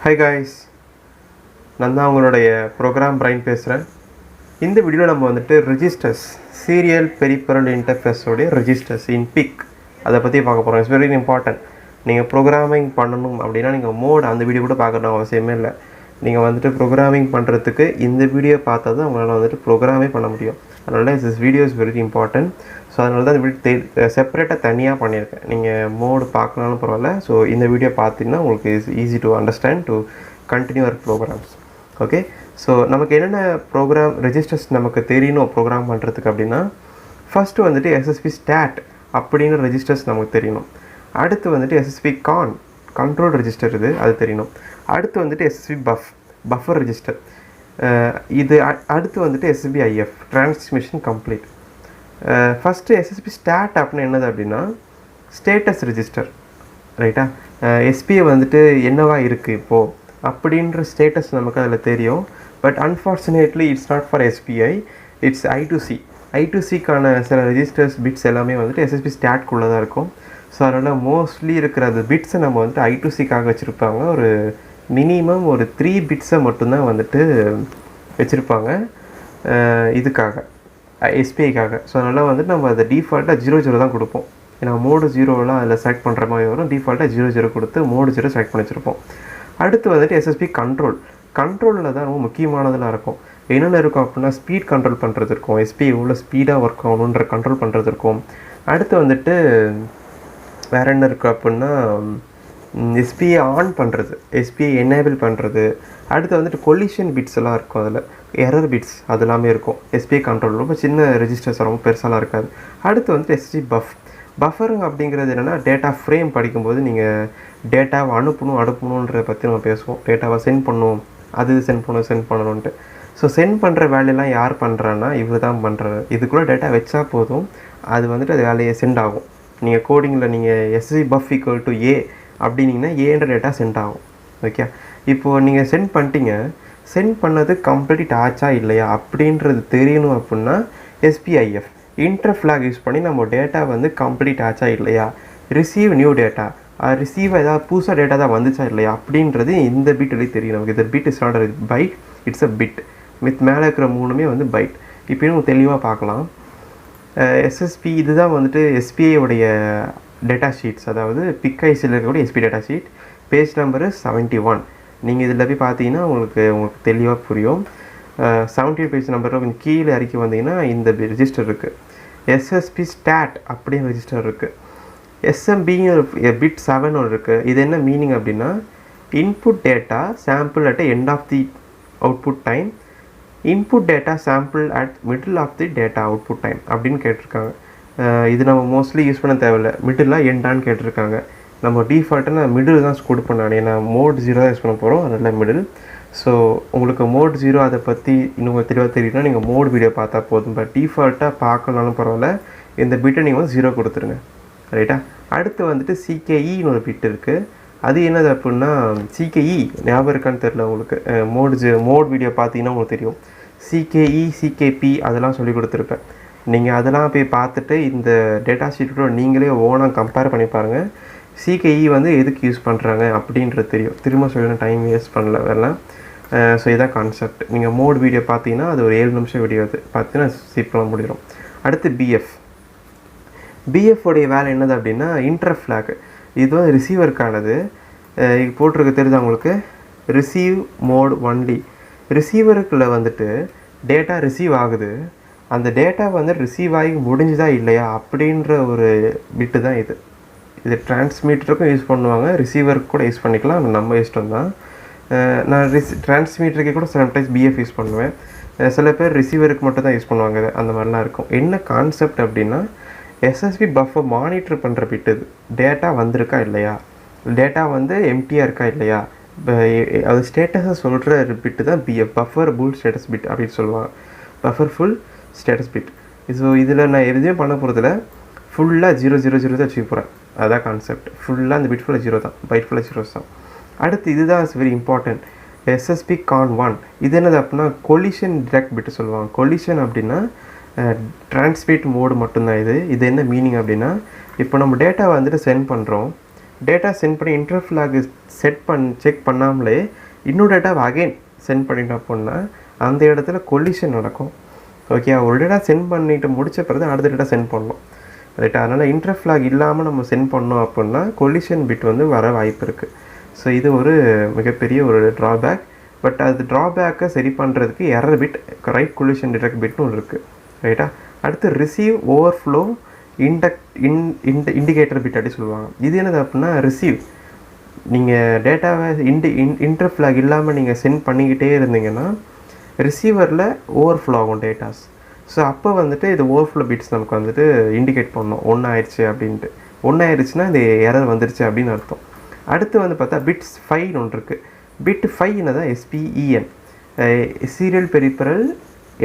Hi guys, நான் தான் உங்களுடைய ப்ரோக்ராம் பிரைன் பேசுகிறேன். இந்த வீடியோவில் நம்ம வந்துட்டு ரெஜிஸ்டர்ஸ் சீரியல் பெரிஃபெரல் இன்டர்ஃபேஸோடைய ரெஜிஸ்டர்ஸ் இன் PIC அதை பற்றி பார்க்க போகிறோம். It's very important. நீங்கள் ப்ரோக்ராமிங் பண்ணணும் அப்படின்னா நீங்கள் மோட் அந்த வீடியோ கூட பார்க்கணும் அவசியமே இல்லை. நீங்கள் வந்துட்டு ப்ரோக்ராமிங் பண்ணுறதுக்கு இந்த வீடியோ பார்த்தா தான் உங்களால் வந்துட்டு ப்ரோக்ராமே பண்ண முடியும். அதனால this video is very important. So அதனால தான் இந்த வீடியோ செப்பரேட்டாக தனியாக பண்ணியிருக்கேன். நீங்கள் மோடு பார்க்கலான்னு பரவாயில்ல. ஸோ இந்த வீடியோ பார்த்தீங்கன்னா உங்களுக்கு is easy to understand to continue our programs. Okay, so நமக்கு என்னென்ன ப்ரோக்ராம் ரெஜிஸ்டர்ஸ் நமக்கு தெரியணும் ப்ரோக்ராம் பண்ணுறதுக்கு அப்படின்னா, ஃபஸ்ட்டு வந்துட்டு SSP ஸ்டாட் அப்படின்னு ரெஜிஸ்டர்ஸ் நமக்கு தெரியணும். அடுத்து வந்துட்டு SSP கண்ட்ரோல் ரெஜிஸ்டர் அது தெரியணும். அடுத்து வந்துட்டு SSP பஃபர் ரெஜிஸ்டர். இது அடுத்து வந்துட்டு SPIF transmission complete. First SSP start அப்படின்னு என்னது அப்படின்னா ஸ்டேட்டஸ் ரெஜிஸ்டர், ரைட்டா? SPI வந்துட்டு என்னவா இருக்குது இப்போது அப்படின்ற ஸ்டேட்டஸ் நமக்கு அதில் தெரியும். But unfortunately it's not for SPI, it's I2Cக்கான சில ரெஜிஸ்டர்ஸ் பிட்ஸ் எல்லாமே வந்துட்டு SSP ஸ்டாட்குள்ளே தான் இருக்கும். ஸோ அதனால் மோஸ்ட்லி இருக்கிற அந்த பிட்ஸை நம்ம வந்துட்டு I2Cக்காக வச்சுருப்பாங்க. ஒரு மினிமம் ஒரு 3 பிட்ஸை மட்டும்தான் வந்துட்டு வச்சுருப்பாங்க இதுக்காக SPIக்காக. ஸோ அதனால் வந்துட்டு நம்ம அதை டிஃபால்ட்டாக 00 தான் கொடுப்போம். ஏன்னா மோடு 0லாம் அதில் செலக்ட் பண்ணுற மாதிரி வரும். டிஃபால்ட்டாக 00 கொடுத்து மோடு 0 செலக்ட் பண்ணி வச்சுருப்போம். அடுத்து வந்துட்டு SSP கண்ட்ரோலில் தான் ரொம்ப முக்கியமானதெல்லாம் இருக்கும். என்னென்ன இருக்கும் அப்படின்னா ஸ்பீட் கண்ட்ரோல் பண்ணுறது இருக்கும். SPI எவ்வளோ ஸ்பீடாக ஒர்க் ஆகணுன்ற கண்ட்ரோல் பண்ணுறது இருக்கும். அடுத்து வந்துட்டு வேறு என்ன இருக்குது அப்படின்னா SPI ஆன் பண்ணுறது, SPI எனேபிள் பண்ணுறது. அடுத்து வந்துட்டு கொலிஷன் பிட்ஸ் எல்லாம் இருக்கும், அதில் எரர் பிட்ஸ் அது எல்லாமே இருக்கும். SPI கண்ட்ரோல் ரொம்ப சின்ன ரெஜிஸ்டர்ஸ் ரொம்ப பெருசாலாம் இருக்காது. அடுத்து வந்துட்டு SSP பஃபருங்க அப்படிங்கிறது என்னென்னா டேட்டா ஃப்ரேம் படிக்கும்போது நீங்கள் டேட்டாவை அனுப்பணுன்றதை பற்றி நம்ம பேசுவோம். டேட்டாவை சென்ட் பண்ணணும், அது சென்ட் பண்ணணுன்ட்டு. ஸோ சென்ட் பண்ணுற வேலையெல்லாம் யார் பண்ணுறான்னா இவர் தான் பண்ணுறாரு. இதுக்குள்ளே டேட்டா வச்சா போதும், அது வந்துட்டு அது வேலையை சென்ட் ஆகும். நீங்கள் கோடிங்கில் நீங்கள் SSP buff = A அப்படின்னீங்கன்னா ஏன்ற டேட்டா சென்ட் ஆகும். ஓகே, இப்போது நீங்கள் சென்ட் பண்ணிட்டீங்க, சென்ட் பண்ணது கம்ப்ளீட் ஆச்சா இல்லையா அப்படின்றது தெரியணும் அப்படின்னா SPIF இன்டர்ஃப்ளாக் யூஸ் பண்ணி நம்ம டேட்டா வந்து கம்ப்ளீட் ஆச்சா இல்லையா, ரிசீவ் நியூ டேட்டா, ரிசீவ் ஏதாவது புதுசாக டேட்டா தான் வந்துச்சா இல்லையா அப்படின்றது இந்த பிட்லேயே தெரியும் நமக்கு. இந்த bit is not byte, it's a bit. மேலே இருக்கிற மூணுமே வந்து பைட். இப்போ இன்னும் தெளிவாக பார்க்கலாம். SSP இதுதான் வந்துட்டு SPIயோடைய டேட்டா ஷீட்ஸ், அதாவது PIC இருக்கக்கூடிய SPI data sheet. Page number 71. நீங்கள் இதில் போய் பார்த்தீங்கன்னா உங்களுக்கு தெளிவாக புரியும். 70 பேஜ் நம்பரில் கொஞ்சம் கீழே இறக்கி வந்தீங்கன்னா இந்த ரெஜிஸ்டர் இருக்குது. SSP ஸ்டாட் அப்படின்னு ரெஜிஸ்டர் இருக்குது. SMBன்னு பிட் 7 ஒன்று இருக்குது. இது என்ன மீனிங் அப்படின்னா input data sample at end of the output time, input data sample at middle of the data output time அப்படின்னு கேட்டிருக்காங்க. இது நம்ம மோஸ்ட்லி யூஸ் பண்ண தேவையில்லை. மிடிலாக எண்டான்னு கேட்டிருக்காங்க. நம்ம டிஃபால்ட்டாக நான் மிடில் தான் கொடுப்பேன். நான் ஏன்னா மோட் 0 தான் யூஸ் பண்ண போகிறோம், அதனால் மிடில். ஸோ உங்களுக்கு மோட் 0 அதை பற்றி இன்னும் தெளிவாக தெரியும்னா நீங்கள் மோட் வீடியோ பார்த்தா போதும். பட் டிஃபால்ட்டாக பார்க்கணுன்னாலும் பரவாயில்ல, இந்த பிட்டை நீங்கள் வந்து 0 கொடுத்துருங்க, ரைட்டா? அடுத்து வந்துட்டு CKEன்னு ஒரு பிட் இருக்குது. அது என்னது அப்படின்னா CKE ஞாபகம் இருக்கான்னு தெரில உங்களுக்கு. மோட் வீடியோ பார்த்தீங்கன்னா உங்களுக்கு தெரியும். CKE CKP அதெல்லாம் சொல்லி கொடுத்துருப்பேன். நீங்கள் அதெல்லாம் போய் பார்த்துட்டு இந்த டேட்டா ஷீட்டோட நீங்களே ஓனாக கம்பேர் பண்ணி பாருங்கள். CKE வந்து எதுக்கு யூஸ் பண்ணுறாங்க அப்படின்றது தெரியும். திரும்ப சொல்லணும், டைம் வேஸ்ட் பண்ணல வரலாம். ஸோ இதான் கான்செப்ட். நீங்கள் மோட் வீடியோ பார்த்தீங்கன்னா அது ஒரு 7 நிமிஷம் வீடியோ, அது பார்த்தீங்கன்னா சீக்கிரம் முடிஞ்சிடும். அடுத்து BF உடைய வேலை என்னது அப்படின்னா இன்டர்ஃப்ளாக். இது வந்து ரிசீவருக்கானது. போட்டிருக்க தெரியுது உங்களுக்கு, ரிசீவ் மோட் ஒன்லி. ரிசீவருக்குள்ளே வந்துட்டு டேட்டா ரிசீவ் ஆகுது, அந்த டேட்டா வந்து ரிசீவ் ஆகி முடிஞ்சுதா இல்லையா அப்படின்ற ஒரு பிட்டு தான் இது. இது டிரான்ஸ்மீட்டருக்கும் யூஸ் பண்ணுவாங்க, ரிசீவருக்கு கூட யூஸ் பண்ணிக்கலாம், நம்ம இஷ்டம் தான். நான் டிரான்ஸ்மீட்டருக்கு கூட சம்டைம்ஸ் BF யூஸ் பண்ணுவேன். சில பேர் ரிசீவருக்கு மட்டும் தான் யூஸ் பண்ணுவாங்க. அந்த மாதிரிலாம் இருக்கும். என்ன கான்செப்ட் அப்படின்னா SSP பஃபை மானிட்டர் பண்ணுற பிட்டு. இது டேட்டா வந்திருக்கா இல்லையா, டேட்டா வந்து எம்டியாக இருக்கா இல்லையா, அது ஸ்டேட்டஸை சொல்கிற பிட்டு தான் BF buffer full status bit அப்படின்னு சொல்லுவாங்க. Buffer full status bit. So இதில் நான் எதுவுமே பண்ண போகிறதில்ல, ஃபுல்லாக 000 தான் வச்சுக்க போகிறேன். அதுதான் கான்செப்ட். ஃபுல்லாக அந்த பிட் ஃபுல்லாக 0 தான், பைட் ஃபுல்லாக 0 தான். அடுத்து இதுதான் is very important. SSP Con1 இது என்னது அப்படின்னா கொலிஷன் டிடெக்ட் பிட்டு சொல்லுவாங்க. கொலிஷன் அப்படின்னா டிரான்ஸ்மிட் மோடு மட்டும்தான் இது. என்ன மீனிங் அப்படின்னா இப்போ நம்ம டேட்டா வந்துட்டு சென்ட் பண்ணுறோம், டேட்டா சென்ட் பண்ணி இன்டர் ஃப்ளாக் செக் பண்ணாமலே இன்னொரு டேட்டாவை அகைன் சென்ட் பண்ணிட்டோம் அப்படின்னா அந்த இடத்துல கொலிஷன் நடக்கும். ஓகே, ஒரு டேட்டா சென்ட் பண்ணிட்டு முடிச்ச பிறகு அடுத்த டேட்டா சென்ட் பண்ணணும். ரைட்டா? அதனால் இன்டர் ஃப்ளாக் இல்லாமல் நம்ம சென்ட் பண்ணோம் அப்படின்னா கொலிஷன் பிட் வந்து வர வாய்ப்பு இருக்குது. ஸோ இது ஒரு மிகப்பெரிய ஒரு ட்ராபேக். பட் அது ட்ராபேக்கை சரி பண்ணுறதுக்கு error bit, write collision detect பிட்னு ஒன்று இருக்குது. ரைட்டா? அடுத்து ரிசீவ் ஓவர்ஃப்ளோ இண்டிகேட்டர் பிட் அப்படி சொல்லுவாங்க. இது என்னது அப்படின்னா ரிசீவ், நீங்கள் டேட்டாவை இன்டர் ஃப்ளாக் இல்லாமல் நீங்கள் சென்ட் பண்ணிக்கிட்டே இருந்தீங்கன்னா ரிசீவரில் ஓவர்ஃப்ளோ ஆகும் டேட்டாஸ். ஸோ அப்போ வந்துட்டு இது ஓவர்ஃப்ளோ பிட்ஸ் நமக்கு வந்துட்டு இண்டிகேட் பண்ணணும் 1 ஆயிடுச்சு அப்படின்ட்டு. 1 ஆயிடுச்சுன்னா இது எரர் வந்துருச்சு அப்படின்னு அர்த்தம். அடுத்து வந்து பார்த்தா பிட்ஸ் 5 ஒன்று இருக்குது. பிட் 5 தான் SPEN, சீரியல் பெரிப்பரல்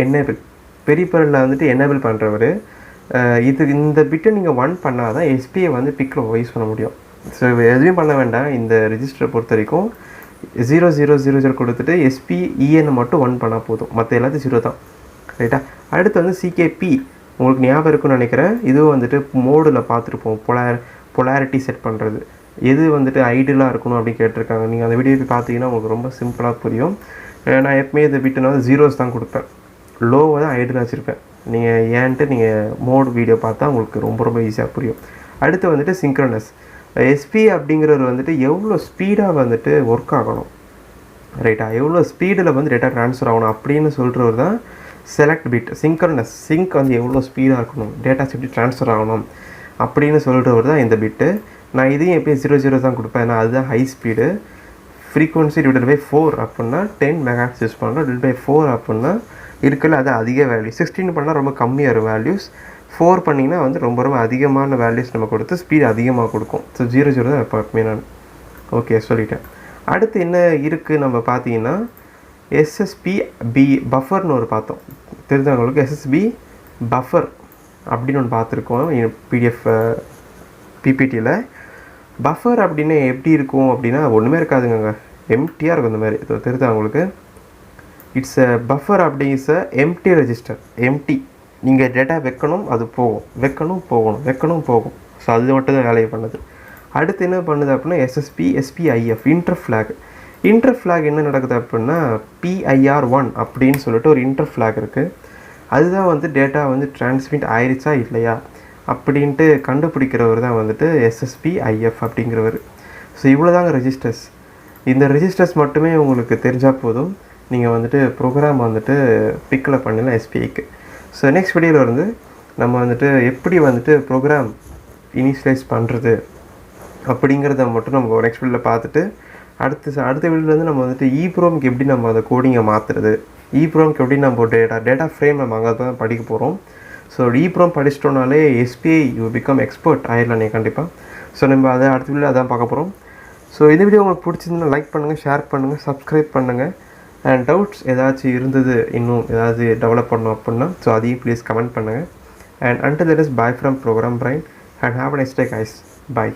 எனேபிள். பெரிப்பரலில் வந்துட்டு எனேபிள் பண்ணுறவர் இந்த பிட்டை நீங்கள் 1 பண்ணால் தான் SPI வந்து பிக்கில் யூஸ் பண்ண முடியும். ஸோ எதுவும் பண்ண வேண்டாம். இந்த ரெஜிஸ்டரை பொறுத்த வரைக்கும் 0000 கொடுத்துட்டு SPEN மட்டும் 1 பண்ணால் போதும், மற்ற எல்லாத்தையும் 0 தான். ரைட்டா? அடுத்து வந்து CKP, உங்களுக்கு ஞாபகம் இருக்குன்னு நினைக்கிறேன். இதுவும் வந்துட்டு மோடில் பார்த்துருப்போம், பொலாரிட்டி செட் பண்ணுறது. எது வந்துட்டு ஐடியலாக இருக்கணும் அப்படின்னு கேட்டிருக்காங்க. நீங்கள் அந்த வீடியோ பார்த்தீங்கன்னா உங்களுக்கு ரொம்ப சிம்பிளாக புரியும். நான் எப்பவுமே இந்த பிட்டு நான் 0s தான் கொடுப்பேன், லோவை தான் ஐடியலாக வச்சுருப்பேன். நீங்கள் ஏன்ட்டு நீங்கள் மோட் வீடியோ பார்த்தா உங்களுக்கு ரொம்ப ரொம்ப ஈஸியாக புரியும். அடுத்து வந்துட்டு சிங்க்ரனஸ். SPI அப்படிங்கிறவர் வந்துட்டு எவ்வளோ ஸ்பீடாக வந்துட்டு ஒர்க் ஆகணும், ரைட்டா? எவ்வளோ ஸ்பீடில் வந்து டேட்டா ட்ரான்ஸ்ஃபர் ஆகணும் அப்படின்னு சொல்கிறவர் தான் செலக்ட் பிட். சிங்க்ரனஸ், சிங்க் வந்து எவ்வளோ ஸ்பீடாக இருக்கணும், டேட்டாஸ் எப்படி ட்ரான்ஸ்ஃபர் ஆகணும் அப்படின்னு சொல்கிறவர் தான் இந்த பிட்டு. நான் இதையும் எப்பயும் 00 தான் கொடுப்பேன், ஏன்னா அதுதான் high speed. Frequency divided by 4 அப்படின்னா 10 MHz யூஸ் பண்ணுறோம். டிவைட் பை 4 அப்படின்னா இருக்குல்ல அது அதிக வேல்யூ. 16 பண்ணால் ரொம்ப கம்மியாக இருக்கும் வேல்யூஸ். 4 பண்ணிங்கன்னா வந்து ரொம்ப ரொம்ப அதிகமான வேல்யூஸ் நம்ம கொடுத்து ஸ்பீடு அதிகமாக கொடுக்கும். ஸோ 00 தான் எப்போவுமே நான் ஓகே சொல்லிட்டேன். அடுத்து என்ன இருக்குது நம்ம பார்த்தீங்கன்னா SSB பஃபர்னு ஒரு பார்த்தோம். தெரிஞ்சவங்களுக்கு SSB பஃபர் அப்படின்னு ஒன்று பார்த்துருக்கோம் PDF PPTயில். பஃபர் அப்படின்னு எப்படி இருக்கும் அப்படின்னா ஒன்றுமே இருக்காதுங்க, எம்டியாக இருக்கும். இந்த மாதிரி தெரிஞ்சவங்களுக்கு இட்ஸ் அ பஃபர் அப்படி is a empty register. Empty, நீங்கள் டேட்டா வைக்கணும், அது போகும், வைக்கணும் போகணும், வைக்கணும் போகும். ஸோ அது மட்டும் தான் வேலையை பண்ணுது. அடுத்து என்ன பண்ணுது அப்படின்னா SPIF inter flag. Inter flag என்ன நடக்குது அப்படின்னா PIR1 அப்படின்னு சொல்லிட்டு ஒரு இன்டர் ஃப்ளாக் இருக்குது. அதுதான் வந்து டேட்டா வந்து டிரான்ஸ்மிட் ஆயிடுச்சா இல்லையா அப்படின்ட்டு கண்டுபிடிக்கிறவர் தான் வந்துட்டு SSPIF அப்படிங்கிறவர். ஸோ இவ்வளோ தாங்க ரெஜிஸ்டர்ஸ். இந்த ரெஜிஸ்டர்ஸ் மட்டுமே உங்களுக்கு தெரிஞ்சால் போதும், நீங்கள் வந்துட்டு ப்ரோக்ராம் வந்துட்டு பிக்கில் பண்ணலாம் SPIக்கு. ஸோ நெக்ஸ்ட் வீடியோவில் வந்து நம்ம வந்துட்டு எப்படி வந்துட்டு ப்ரோக்ராம் இனிஷியலைஸ் பண்ணுறது அப்படிங்கிறத மட்டும் நம்ம நெக்ஸ்ட் வீடியோவில் பார்த்துட்டு அடுத்த வீடியோவில் நம்ம வந்துட்டு EEPROMக்கு எப்படி நம்ம அந்த கோடிங்கை மாற்றுறது, EEPROMக்கு எப்படி நம்ம டேட்டா ஃப்ரேம் நம்ம அங்கே தான் படிக்க போகிறோம். So EEPROM படிச்சிட்டோனாலே SPI you become expert ஆயிடலாம் நீங்கள் கண்டிப்பாக. ஸோ நம்ம அதை அடுத்த வீடியோவில் அதான் பார்க்க போகிறோம். ஸோ இந்த வீடியோ உங்களுக்கு பிடிச்சிருந்தா லைக் பண்ணுங்கள், ஷேர் பண்ணுங்கள், சப்ஸ்கிரைப் பண்ணுங்கள். அண்ட் டவுட்ஸ் ஏதாச்சும் இருந்தது, இன்னும் ஏதாவது டெவலப் பண்ணணும் அப்படின்னா ஸோ அதையும் ப்ளீஸ் கமெண்ட் பண்ணுங்கள். And until that is bye from Program Brain and have a nice day guys. Bye.